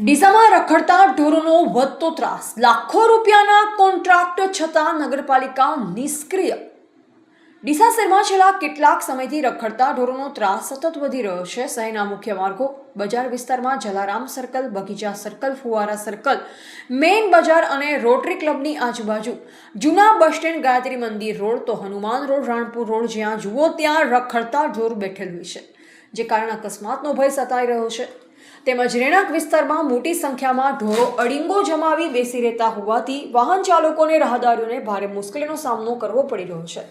ડીસામાં રખડતા ઢોરોનો વધતો ત્રાસ, લાખો રૂપિયાના કોન્ટ્રાક્ટ છતાં નગરપાલિકા નિષ્ક્રિય। ડીસા શહેરમાં છેલ્લા કેટલાક સમયથી રખડતા ઢોરોનો ત્રાસ સતત વધી રહ્યો છે। શહેરના મુખ્ય માર્ગો, બજાર વિસ્તારમાં જલારામ સર્કલ, બગીચા સર્કલ, ફુવારા સર્કલ, મેઇન બજાર અને રોટરી ક્લબની આજુબાજુ, જૂના બસ સ્ટેન્ડ, ગાયત્રી મંદિર રોડ, તો હનુમાન રોડ, રાણપુર રોડ, જ્યાં જુઓ ત્યાં રખડતા ઢોર બેઠેલ હોય છે, જે કારણે અકસ્માતનો ભય સતાઈ રહ્યો છે। તેમજ રહેણાંક વિસ્તારમાં મોટી સંખ્યામાં ઢોરો અડીંગો જમાવી બેસી રહેતા હોવાથી વાહન ચાલકોને રાહદારીઓને ભારે મુશ્કેલીનો સામનો કરવો પડી રહ્યો છે।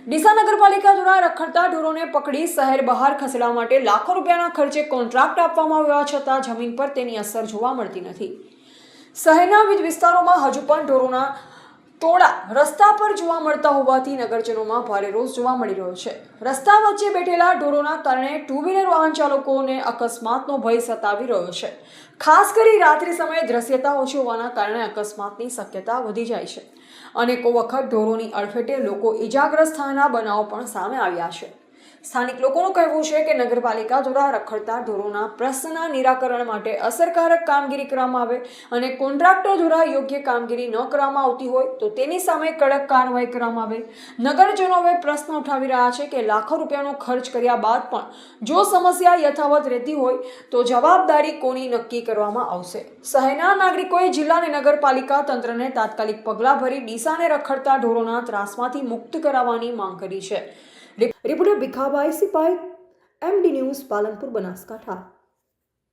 ડીસા નગરપાલિકા દ્વારા રખડતા ઢોરોને પકડી શહેર બહાર ખસેડવા માટે લાખો રૂપિયાના ખર્ચે કોન્ટ્રાક્ટ આપવામાં આવ્યા છતાં જમીન પર તેની અસર જોવા મળતી નથી। શહેરના વિવિધ વિસ્તારોમાં હજુ પણ ઢોરોના ટોળા રસ્તા પર જોવા મળતા હોવાથી નગરજનોમાં ભારે રોષ જોવા મળી રહ્યો છે। રસ્તા વચ્ચે બેઠેલા ઢોરોના કારણે ટુ વ્હીલર વાહન ચાલકોને અકસ્માતનો ભય સતાવી રહ્યો છે। ખાસ કરી રાત્રિ સમયે દ્રશ્યતા ઓછી હોવાના કારણે અકસ્માતની શક્યતા વધી જાય છે। અનેકો વખત ઢોરોની અડફેટે લોકો ઈજાગ્રસ્ત થવાના બનાવો પણ સામે આવ્યા છે। સ્થાનિક લોકોનું કહેવું છે કે નગરપાલિકા દ્વારા રખડતા ઢોરોના પ્રશ્નના નિરાકરણ માટે અસરકારક કામગીરી કરવામાં આવે અને કોન્ટ્રાક્ટર દ્વારા યોગ્ય કામગીરી ન કરવામાં આવતી હોય તો તેની સામે કડક કાર્યવાહી કરવામાં આવે। નગરજનો હવે પ્રશ્ન ઉઠાવી રહ્યા છે કે લાખો રૂપિયાનો ખર્ચ કર્યા બાદ પણ જો સમસ્યા યથાવત રહેતી હોય તો જવાબદારી કોની નક્કી કરવામાં આવશે। શહેરના નાગરિકોએ જિલ્લા અને નગરપાલિકા તંત્રને તાત્કાલિક પગલાં ભરી ડીસાને રખડતા ઢોરોના ત્રાસમાંથી મુક્ત કરાવવાની માંગ કરી છે। Reporter Bhikhabhai Sipai, MD news, Palanpur, Banaskantha.